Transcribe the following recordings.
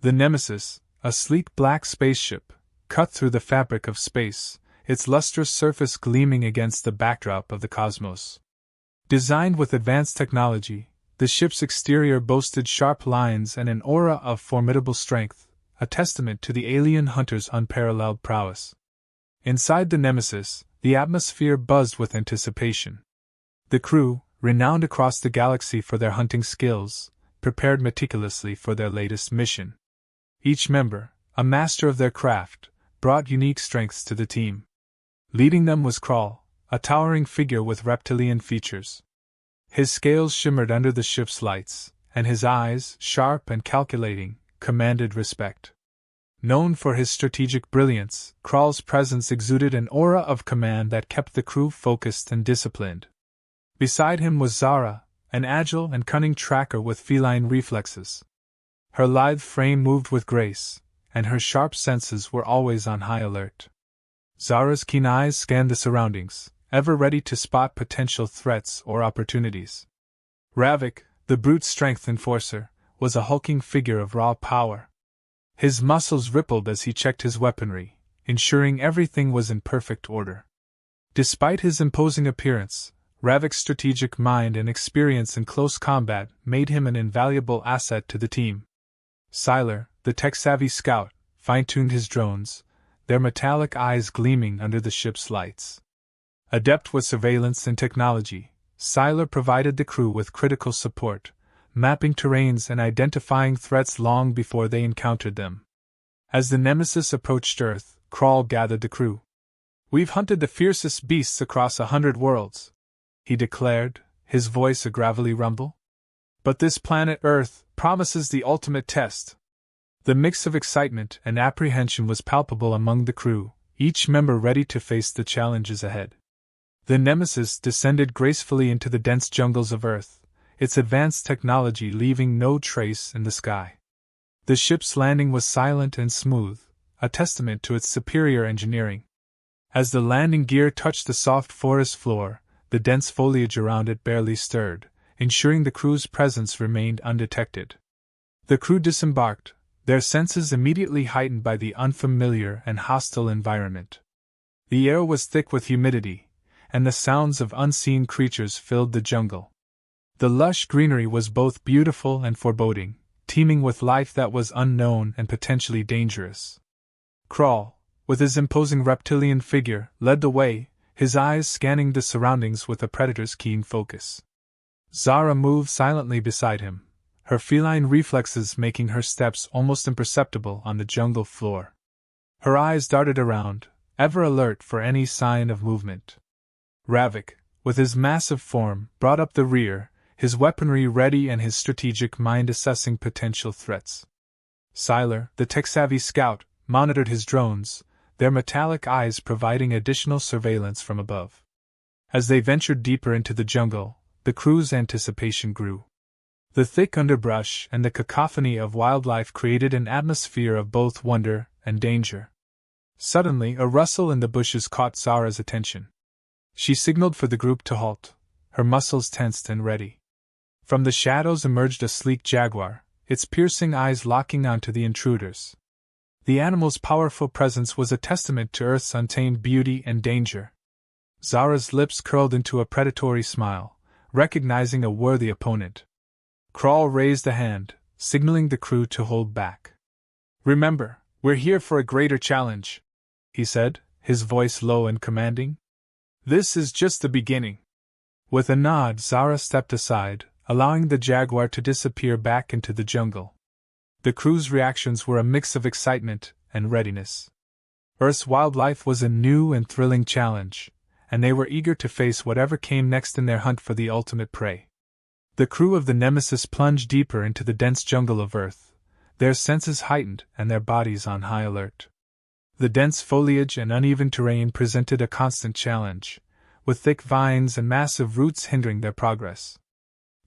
The Nemesis, a sleek black spaceship, cut through the fabric of space, its lustrous surface gleaming against the backdrop of the cosmos. Designed with advanced technology, the ship's exterior boasted sharp lines and an aura of formidable strength, a testament to the alien hunter's unparalleled prowess. Inside the Nemesis, the atmosphere buzzed with anticipation. The crew, renowned across the galaxy for their hunting skills, prepared meticulously for their latest mission. Each member, a master of their craft, brought unique strengths to the team. Leading them was Kral, a towering figure with reptilian features. His scales shimmered under the ship's lights, and his eyes, sharp and calculating, commanded respect. Known for his strategic brilliance, Kral's presence exuded an aura of command that kept the crew focused and disciplined. Beside him was Zara, an agile and cunning tracker with feline reflexes. Her lithe frame moved with grace, and her sharp senses were always on high alert. Zara's keen eyes scanned the surroundings, ever ready to spot potential threats or opportunities. Ravik, the brute strength enforcer, was a hulking figure of raw power. His muscles rippled as he checked his weaponry, ensuring everything was in perfect order. Despite his imposing appearance, Ravik's strategic mind and experience in close combat made him an invaluable asset to the team. Sylar, the tech-savvy scout, fine-tuned his drones, their metallic eyes gleaming under the ship's lights. Adept with surveillance and technology, Sylar provided the crew with critical support, mapping terrains and identifying threats long before they encountered them. As the Nemesis approached Earth, Kral gathered the crew. "We've hunted the fiercest beasts across 100 worlds," he declared, his voice a gravelly rumble. "But this planet Earth promises the ultimate test." The mix of excitement and apprehension was palpable among the crew, each member ready to face the challenges ahead. The Nemesis descended gracefully into the dense jungles of Earth, its advanced technology leaving no trace in the sky. The ship's landing was silent and smooth, a testament to its superior engineering. As the landing gear touched the soft forest floor, the dense foliage around it barely stirred, ensuring the crew's presence remained undetected. The crew disembarked, their senses immediately heightened by the unfamiliar and hostile environment. The air was thick with humidity, and the sounds of unseen creatures filled the jungle. The lush greenery was both beautiful and foreboding, teeming with life that was unknown and potentially dangerous. Kral, with his imposing reptilian figure, led the way, his eyes scanning the surroundings with a predator's keen focus. Zara moved silently beside him, her feline reflexes making her steps almost imperceptible on the jungle floor. Her eyes darted around, ever alert for any sign of movement. Ravik, with his massive form, brought up the rear, his weaponry ready and his strategic mind assessing potential threats. Sylar, the tech-savvy scout, monitored his drones, their metallic eyes providing additional surveillance from above. As they ventured deeper into the jungle, the crew's anticipation grew. The thick underbrush and the cacophony of wildlife created an atmosphere of both wonder and danger. Suddenly, a rustle in the bushes caught Zara's attention. She signaled for the group to halt, her muscles tensed and ready. From the shadows emerged a sleek jaguar, its piercing eyes locking onto the intruders. The animal's powerful presence was a testament to Earth's untamed beauty and danger. Zara's lips curled into a predatory smile, recognizing a worthy opponent. Kral raised a hand, signaling the crew to hold back. "Remember, we're here for a greater challenge," he said, his voice low and commanding. "This is just the beginning." With a nod, Zara stepped aside, allowing the jaguar to disappear back into the jungle. The crew's reactions were a mix of excitement and readiness. Earth's wildlife was a new and thrilling challenge, and they were eager to face whatever came next in their hunt for the ultimate prey. The crew of the Nemesis plunged deeper into the dense jungle of Earth, their senses heightened and their bodies on high alert. The dense foliage and uneven terrain presented a constant challenge, with thick vines and massive roots hindering their progress.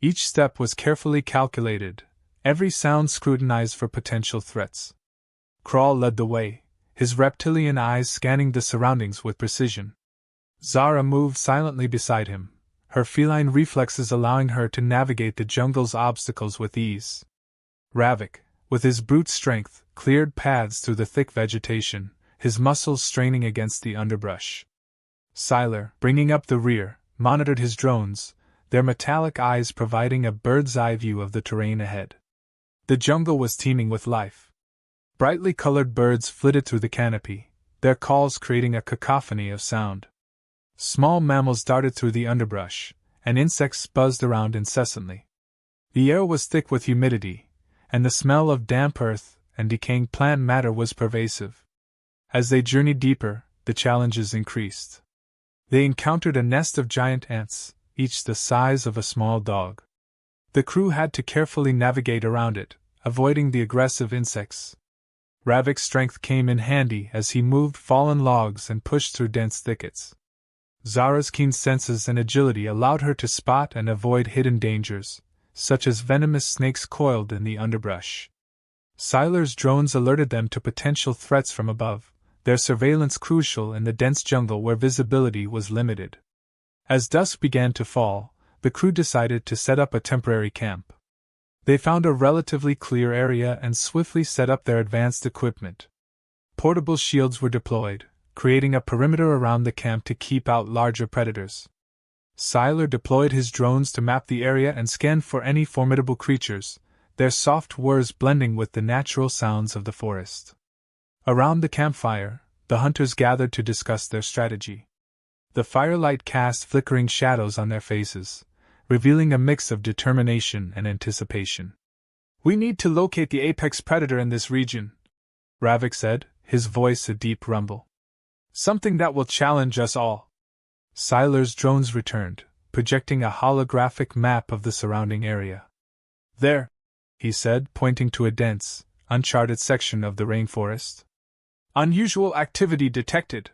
Each step was carefully calculated, every sound scrutinized for potential threats. Kral led the way, his reptilian eyes scanning the surroundings with precision. Zara moved silently beside him, her feline reflexes allowing her to navigate the jungle's obstacles with ease. Ravik, With his brute strength, cleared paths through the thick vegetation, his muscles straining against the underbrush. Siler, bringing up the rear, monitored his drones, their metallic eyes providing a bird's-eye view of the terrain ahead. The jungle was teeming with life. Brightly colored birds flitted through the canopy, their calls creating a cacophony of sound. Small mammals darted through the underbrush, and insects buzzed around incessantly. The air was thick with humidity, and the smell of damp earth and decaying plant matter was pervasive. As they journeyed deeper, the challenges increased. They encountered a nest of giant ants, each the size of a small dog. The crew had to carefully navigate around it, avoiding the aggressive insects. Ravik's strength came in handy as he moved fallen logs and pushed through dense thickets. Zara's keen senses and agility allowed her to spot and avoid hidden dangers, such as venomous snakes coiled in the underbrush. Siler's drones alerted them to potential threats from above, their surveillance crucial in the dense jungle where visibility was limited. As dusk began to fall, the crew decided to set up a temporary camp. They found a relatively clear area and swiftly set up their advanced equipment. Portable shields were deployed, creating a perimeter around the camp to keep out larger predators. Siler deployed his drones to map the area and scan for any formidable creatures, their soft whirs blending with the natural sounds of the forest. Around the campfire, the hunters gathered to discuss their strategy. The firelight cast flickering shadows on their faces, revealing a mix of determination and anticipation. "We need to locate the apex predator in this region," Ravik said, his voice a deep rumble. "Something that will challenge us all." Siler's drones returned, projecting a holographic map of the surrounding area. "There," he said, pointing to a dense, uncharted section of the rainforest. "Unusual activity detected.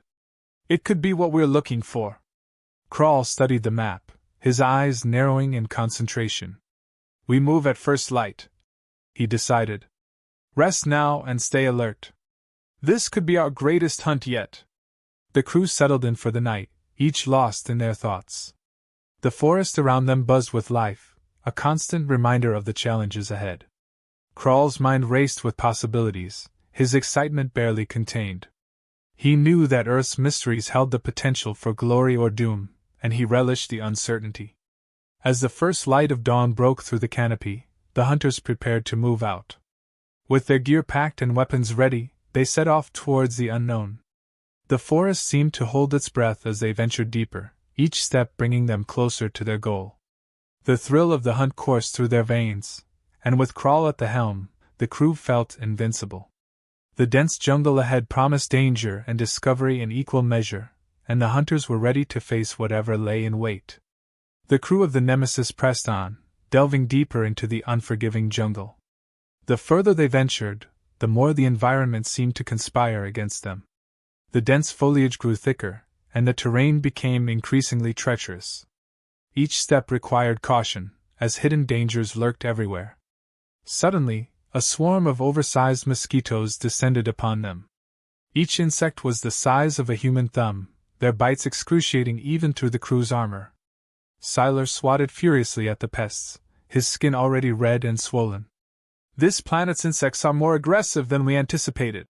It could be what we're looking for." Kral studied the map, his eyes narrowing in concentration. "We move at first light," he decided. "Rest now and stay alert. This could be our greatest hunt yet." The crew settled in for the night, each lost in their thoughts. The forest around them buzzed with life, a constant reminder of the challenges ahead. Kral's mind raced with possibilities, his excitement barely contained. He knew that Earth's mysteries held the potential for glory or doom, and he relished the uncertainty. As the first light of dawn broke through the canopy, the hunters prepared to move out. With their gear packed and weapons ready, they set off towards the unknown. The forest seemed to hold its breath as they ventured deeper, each step bringing them closer to their goal. The thrill of the hunt coursed through their veins, and with Kral at the helm, the crew felt invincible. The dense jungle ahead promised danger and discovery in equal measure, and the hunters were ready to face whatever lay in wait. The crew of the Nemesis pressed on, delving deeper into the unforgiving jungle. The further they ventured, the more the environment seemed to conspire against them. The dense foliage grew thicker, and the terrain became increasingly treacherous. Each step required caution, as hidden dangers lurked everywhere. Suddenly, a swarm of oversized mosquitoes descended upon them. Each insect was the size of a human thumb, their bites excruciating even through the crew's armor. Siler swatted furiously at the pests, his skin already red and swollen. "This planet's insects are more aggressive than we anticipated,"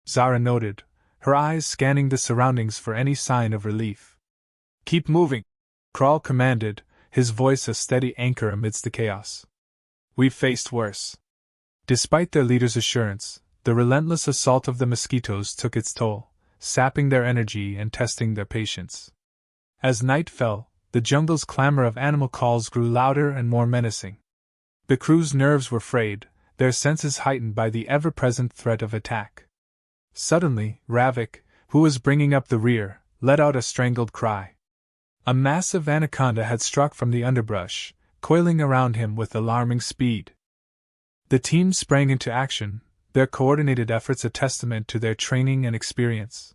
Zara noted, her eyes scanning the surroundings for any sign of relief. "Keep moving," Kral commanded, his voice a steady anchor amidst the chaos. "We've faced worse." Despite their leader's assurance, the relentless assault of the mosquitoes took its toll, sapping their energy and testing their patience. As night fell, the jungle's clamor of animal calls grew louder and more menacing. The crew's nerves were frayed, their senses heightened by the ever-present threat of attack. Suddenly, Ravik, who was bringing up the rear, let out a strangled cry. A massive anaconda had struck from the underbrush, coiling around him with alarming speed. The team sprang into action, their coordinated efforts a testament to their training and experience.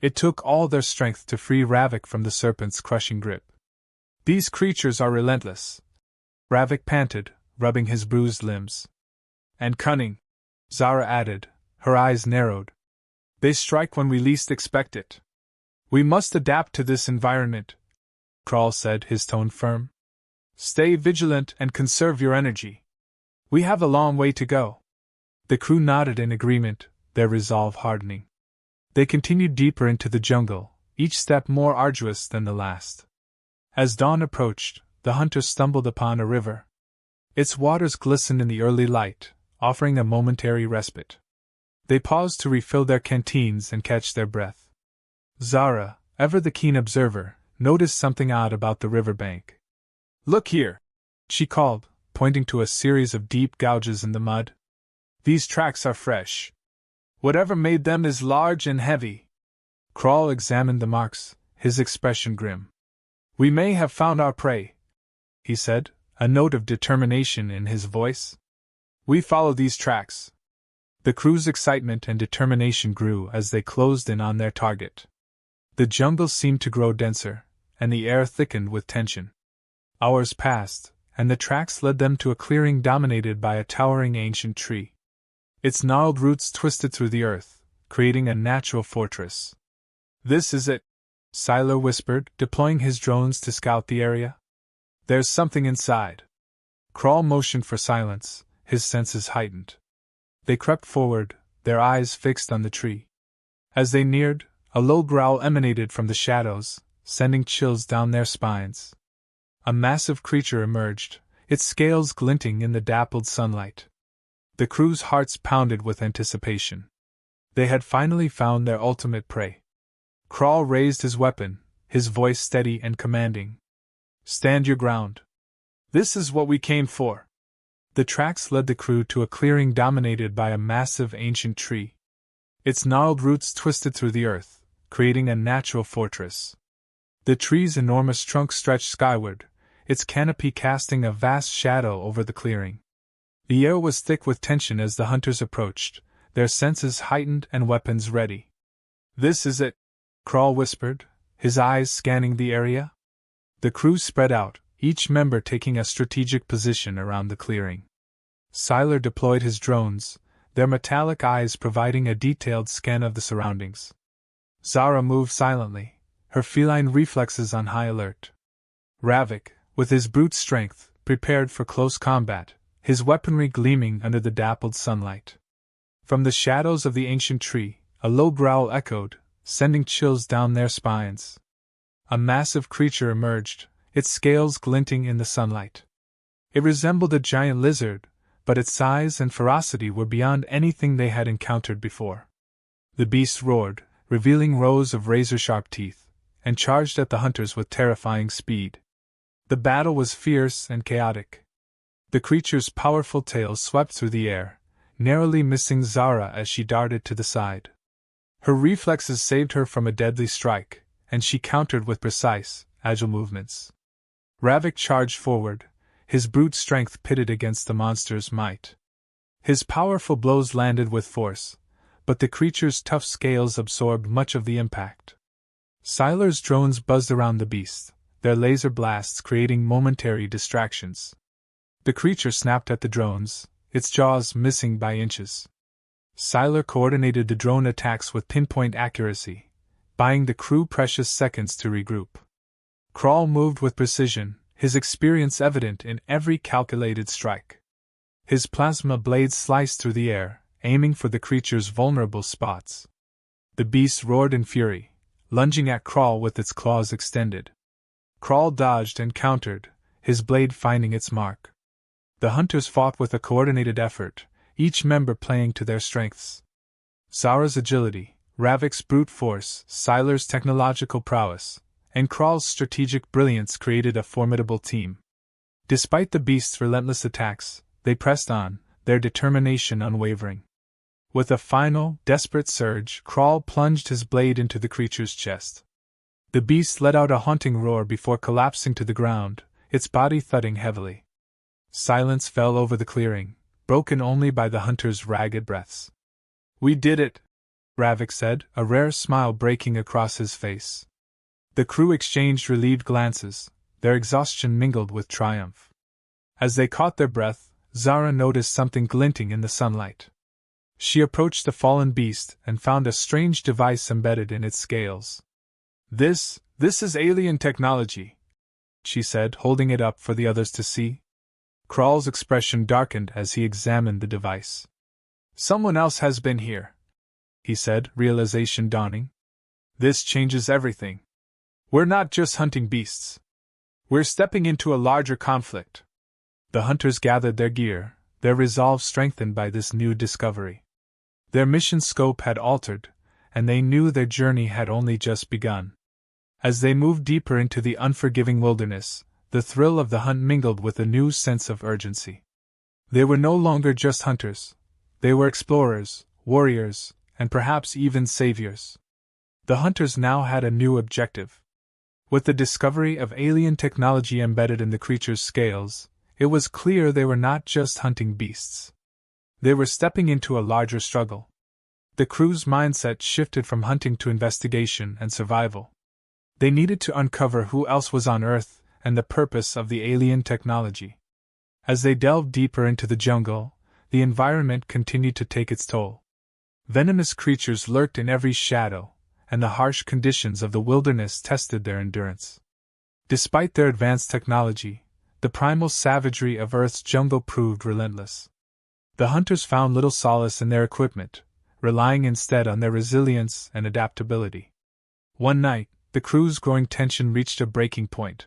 It took all their strength to free Ravik from the serpent's crushing grip. "These creatures are relentless," Ravik panted, rubbing his bruised limbs. "And cunning," Zara added, her eyes narrowed. "They strike when we least expect it." "We must adapt to this environment," Kral said, his tone firm. "Stay vigilant and conserve your energy. We have a long way to go." The crew nodded in agreement, their resolve hardening. They continued deeper into the jungle, each step more arduous than the last. As dawn approached, the hunters stumbled upon a river. Its waters glistened in the early light, offering a momentary respite. They paused to refill their canteens and catch their breath. Zara, ever the keen observer, noticed something odd about the river bank. "Look here!" she called, pointing to a series of deep gouges in the mud. "These tracks are fresh. Whatever made them is large and heavy." Crawl examined the marks, his expression grim. "We may have found our prey," he said, a note of determination in his voice. "We follow these tracks." The crew's excitement and determination grew as they closed in on their target. The jungle seemed to grow denser, and the air thickened with tension. Hours passed, and the tracks led them to a clearing dominated by a towering ancient tree. Its gnarled roots twisted through the earth, creating a natural fortress. "This is it," Siler whispered, deploying his drones to scout the area. "There's something inside." Crawl motioned for silence, his senses heightened. They crept forward, their eyes fixed on the tree. As they neared, a low growl emanated from the shadows, sending chills down their spines. A massive creature emerged, its scales glinting in the dappled sunlight. The crew's hearts pounded with anticipation. They had finally found their ultimate prey. Crawl raised his weapon, his voice steady and commanding. "Stand your ground. This is what we came for." The tracks led the crew to a clearing dominated by a massive ancient tree. Its gnarled roots twisted through the earth, creating a natural fortress. The tree's enormous trunk stretched skyward, its canopy casting a vast shadow over the clearing. The air was thick with tension as the hunters approached, their senses heightened and weapons ready. "This is it," Crawl whispered, his eyes scanning the area. The crew spread out, each member taking a strategic position around the clearing. Siler deployed his drones, their metallic eyes providing a detailed scan of the surroundings. Zara moved silently, her feline reflexes on high alert. Ravik, with his brute strength, prepared for close combat, his weaponry gleaming under the dappled sunlight. From the shadows of the ancient tree, a low growl echoed, sending chills down their spines. A massive creature emerged, its scales glinting in the sunlight. It resembled a giant lizard, but its size and ferocity were beyond anything they had encountered before. The beast roared, revealing rows of razor-sharp teeth, and charged at the hunters with terrifying speed. The battle was fierce and chaotic. The creature's powerful tail swept through the air, narrowly missing Zara as she darted to the side. Her reflexes saved her from a deadly strike, and she countered with precise, agile movements. Ravik charged forward, his brute strength pitted against the monster's might. His powerful blows landed with force, but the creature's tough scales absorbed much of the impact. Siler's drones buzzed around the beast, their laser blasts creating momentary distractions. The creature snapped at the drones, its jaws missing by inches. Siler coordinated the drone attacks with pinpoint accuracy, buying the crew precious seconds to regroup. Crawl moved with precision, his experience evident in every calculated strike. His plasma blades sliced through the air, aiming for the creature's vulnerable spots. The beast roared in fury, lunging at Crawl with its claws extended. Crawl dodged and countered, his blade finding its mark. The hunters fought with a coordinated effort, each member playing to their strengths. Zara's agility, Ravik's brute force, Siler's technological prowess, and Crawl's strategic brilliance created a formidable team. Despite the beast's relentless attacks, they pressed on, their determination unwavering. With a final, desperate surge, Crawl plunged his blade into the creature's chest. The beast let out a haunting roar before collapsing to the ground, its body thudding heavily. Silence fell over the clearing, broken only by the hunters' ragged breaths. "We did it," Ravik said, a rare smile breaking across his face. The crew exchanged relieved glances, their exhaustion mingled with triumph. As they caught their breath, Zara noticed something glinting in the sunlight. She approached the fallen beast and found a strange device embedded in its scales. This is alien technology," she said, holding it up for the others to see. Crawl's expression darkened as he examined the device. Someone else has been here, he said, realization dawning. This changes everything. We're not just hunting beasts. We're stepping into a larger conflict. The hunters gathered their gear, their resolve strengthened by this new discovery. Their mission scope had altered, and they knew their journey had only just begun. As they moved deeper into the unforgiving wilderness, the thrill of the hunt mingled with a new sense of urgency. They were no longer just hunters. They were explorers, warriors, and perhaps even saviors. The hunters now had a new objective. With the discovery of alien technology embedded in the creature's scales, it was clear they were not just hunting beasts. They were stepping into a larger struggle. The crew's mindset shifted from hunting to investigation and survival. They needed to uncover who else was on Earth and the purpose of the alien technology. As they delved deeper into the jungle, the environment continued to take its toll. Venomous creatures lurked in every shadow, and the harsh conditions of the wilderness tested their endurance. Despite their advanced technology, the primal savagery of Earth's jungle proved relentless. The hunters found little solace in their equipment, relying instead on their resilience and adaptability. One night, the crew's growing tension reached a breaking point.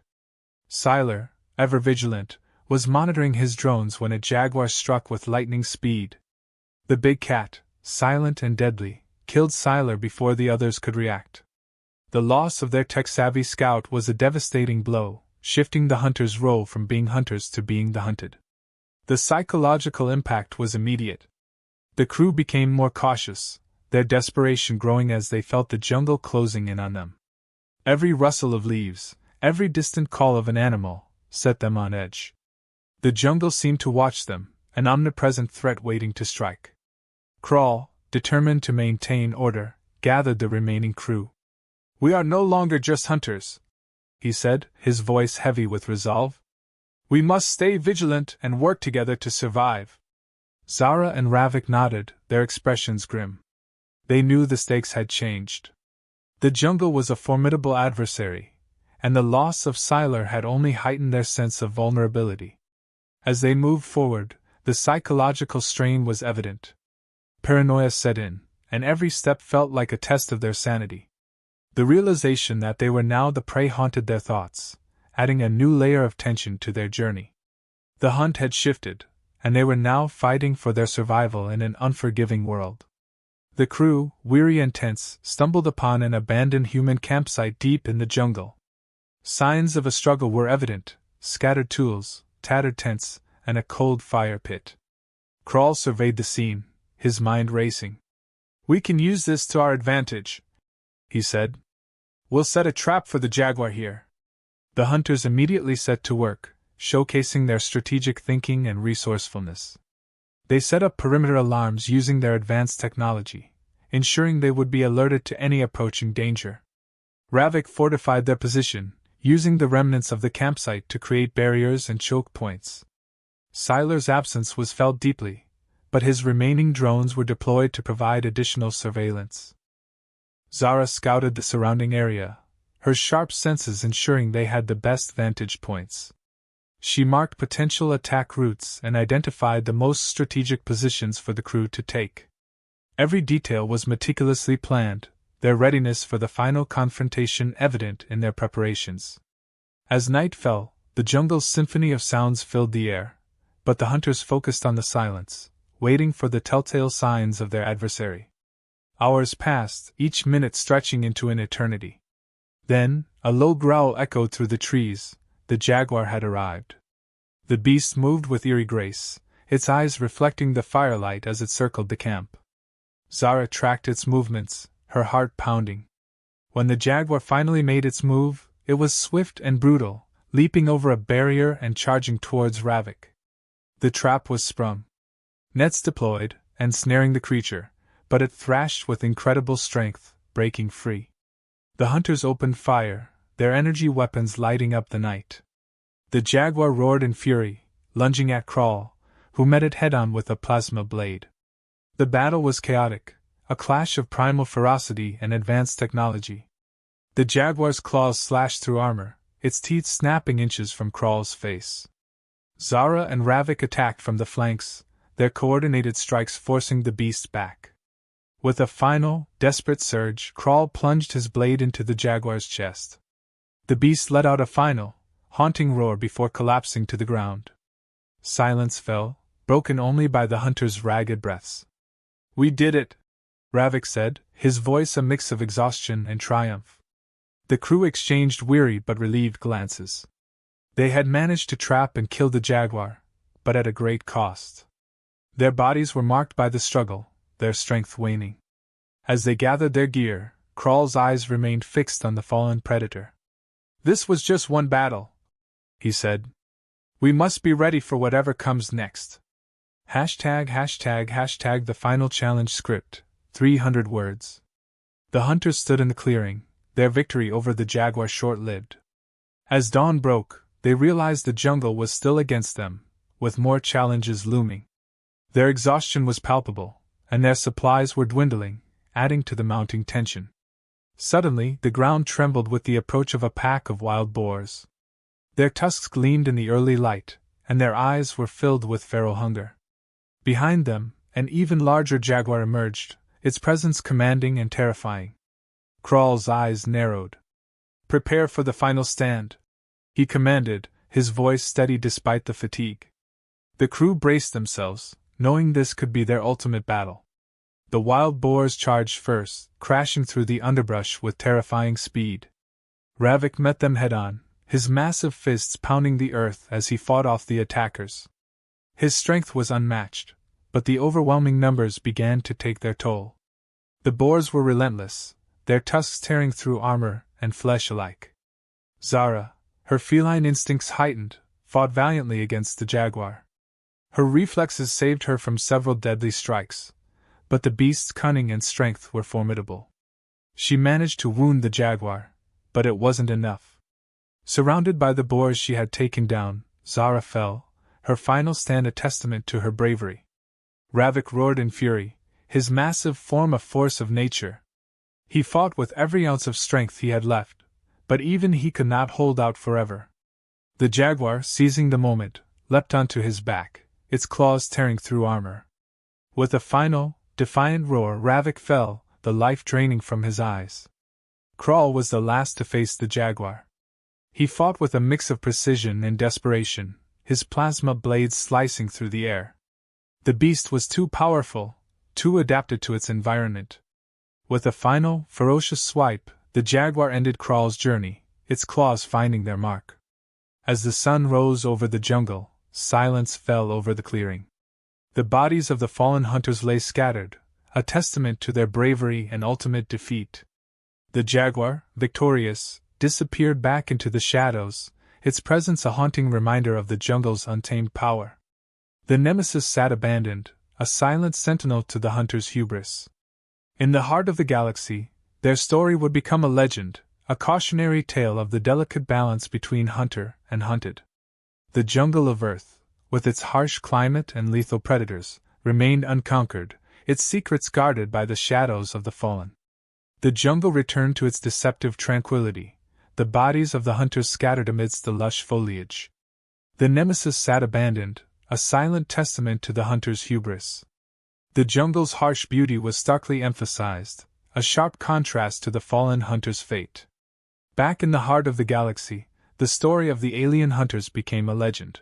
Siler, ever vigilant, was monitoring his drones when a jaguar struck with lightning speed. The big cat, silent and deadly, killed Siler before the others could react. The loss of their tech-savvy scout was a devastating blow, shifting the hunters' role from being hunters to being the hunted. The psychological impact was immediate. The crew became more cautious, their desperation growing as they felt the jungle closing in on them. Every rustle of leaves, every distant call of an animal, set them on edge. The jungle seemed to watch them, an omnipresent threat waiting to strike. Crawl, determined to maintain order, gathered the remaining crew. "We are no longer just hunters," he said, his voice heavy with resolve. "We must stay vigilant and work together to survive." Zara and Ravik nodded, their expressions grim. They knew the stakes had changed. The jungle was a formidable adversary, and the loss of Siler had only heightened their sense of vulnerability. As they moved forward, the psychological strain was evident. Paranoia set in, and every step felt like a test of their sanity. The realization that they were now the prey haunted their thoughts, adding a new layer of tension to their journey. The hunt had shifted, and they were now fighting for their survival in an unforgiving world. The crew, weary and tense, stumbled upon an abandoned human campsite deep in the jungle. Signs of a struggle were evident: scattered tools, tattered tents, and a cold fire pit. Crawl surveyed the scene, his mind racing. "We can use this to our advantage," he said. "We'll set a trap for the jaguar here." The hunters immediately set to work, showcasing their strategic thinking and resourcefulness. They set up perimeter alarms using their advanced technology, ensuring they would be alerted to any approaching danger. Ravik fortified their position, using the remnants of the campsite to create barriers and choke points. Siler's absence was felt deeply, but his remaining drones were deployed to provide additional surveillance. Zara scouted the surrounding area, her sharp senses ensuring they had the best vantage points. She marked potential attack routes and identified the most strategic positions for the crew to take. Every detail was meticulously planned, their readiness for the final confrontation evident in their preparations. As night fell, the jungle's symphony of sounds filled the air, but the hunters focused on the silence, waiting for the telltale signs of their adversary. Hours passed, each minute stretching into an eternity. Then, a low growl echoed through the trees. The jaguar had arrived. The beast moved with eerie grace, its eyes reflecting the firelight as it circled the camp. Zara tracked its movements, her heart pounding. When the jaguar finally made its move, it was swift and brutal, leaping over a barrier and charging towards Ravik. The trap was sprung. Nets deployed, and snaring the creature, but it thrashed with incredible strength, breaking free. The hunters opened fire, their energy weapons lighting up the night. The jaguar roared in fury, lunging at Crawl, who met it head-on with a plasma blade. The battle was chaotic, a clash of primal ferocity and advanced technology. The jaguar's claws slashed through armor, its teeth snapping inches from Crawl's face. Zara and Ravik attacked from the flanks, their coordinated strikes forcing the beast back. With a final, desperate surge, Crawl plunged his blade into the jaguar's chest. The beast let out a final, haunting roar before collapsing to the ground. Silence fell, broken only by the hunter's ragged breaths. "We did it," Ravik said, his voice a mix of exhaustion and triumph. The crew exchanged weary but relieved glances. They had managed to trap and kill the jaguar, but at a great cost. Their bodies were marked by the struggle, their strength waning. As they gathered their gear, Crawl's eyes remained fixed on the fallen predator. "This was just one battle," he said. "We must be ready for whatever comes next." #### the final challenge script, 300 words. The hunters stood in the clearing, their victory over the jaguar short-lived. As dawn broke, they realized the jungle was still against them, with more challenges looming. Their exhaustion was palpable, and their supplies were dwindling, adding to the mounting tension. Suddenly, the ground trembled with the approach of a pack of wild boars. Their tusks gleamed in the early light, and their eyes were filled with feral hunger. Behind them, an even larger jaguar emerged, its presence commanding and terrifying. Crawl's eyes narrowed. "Prepare for the final stand," he commanded, his voice steady despite the fatigue. The crew braced themselves, knowing this could be their ultimate battle. The wild boars charged first, crashing through the underbrush with terrifying speed. Ravik met them head-on, his massive fists pounding the earth as he fought off the attackers. His strength was unmatched, but the overwhelming numbers began to take their toll. The boars were relentless, their tusks tearing through armor and flesh alike. Zara, her feline instincts heightened, fought valiantly against the jaguar. Her reflexes saved her from several deadly strikes, but the beast's cunning and strength were formidable. She managed to wound the jaguar, but it wasn't enough. Surrounded by the boars she had taken down, Zara fell, her final stand a testament to her bravery. Ravik roared in fury, his massive form a force of nature. He fought with every ounce of strength he had left, but even he could not hold out forever. The jaguar, seizing the moment, leapt onto his back, its claws tearing through armor. With a final, defiant roar, Ravik fell, the life draining from his eyes. Crawl was the last to face the jaguar. He fought with a mix of precision and desperation, his plasma blades slicing through the air. The beast was too powerful, too adapted to its environment. With a final, ferocious swipe, the jaguar ended Crawl's journey, its claws finding their mark. As the sun rose over the jungle, silence fell over the clearing. The bodies of the fallen hunters lay scattered, a testament to their bravery and ultimate defeat. The jaguar, victorious, disappeared back into the shadows, its presence a haunting reminder of the jungle's untamed power. The Nemesis sat abandoned, a silent sentinel to the hunters' hubris. In the heart of the galaxy, their story would become a legend, a cautionary tale of the delicate balance between hunter and hunted. The jungle of Earth, with its harsh climate and lethal predators, remained unconquered, its secrets guarded by the shadows of the fallen. The jungle returned to its deceptive tranquility, the bodies of the hunters scattered amidst the lush foliage. The Nemesis sat abandoned, a silent testament to the hunter's hubris. The jungle's harsh beauty was starkly emphasized, a sharp contrast to the fallen hunter's fate. Back in the heart of the galaxy, the story of the alien hunters became a legend.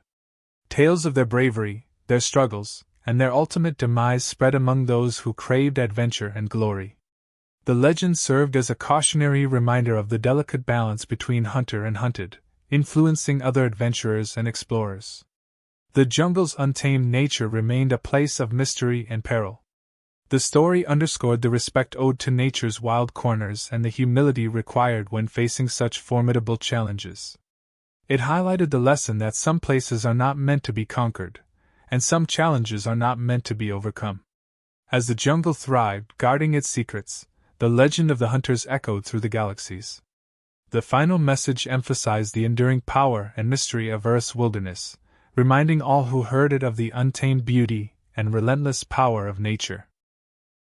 Tales of their bravery, their struggles, and their ultimate demise spread among those who craved adventure and glory. The legend served as a cautionary reminder of the delicate balance between hunter and hunted, influencing other adventurers and explorers. The jungle's untamed nature remained a place of mystery and peril. The story underscored the respect owed to nature's wild corners and the humility required when facing such formidable challenges. It highlighted the lesson that some places are not meant to be conquered, and some challenges are not meant to be overcome. As the jungle thrived, guarding its secrets, the legend of the hunters echoed through the galaxies. The final message emphasized the enduring power and mystery of Earth's wilderness, reminding all who heard it of the untamed beauty and relentless power of nature.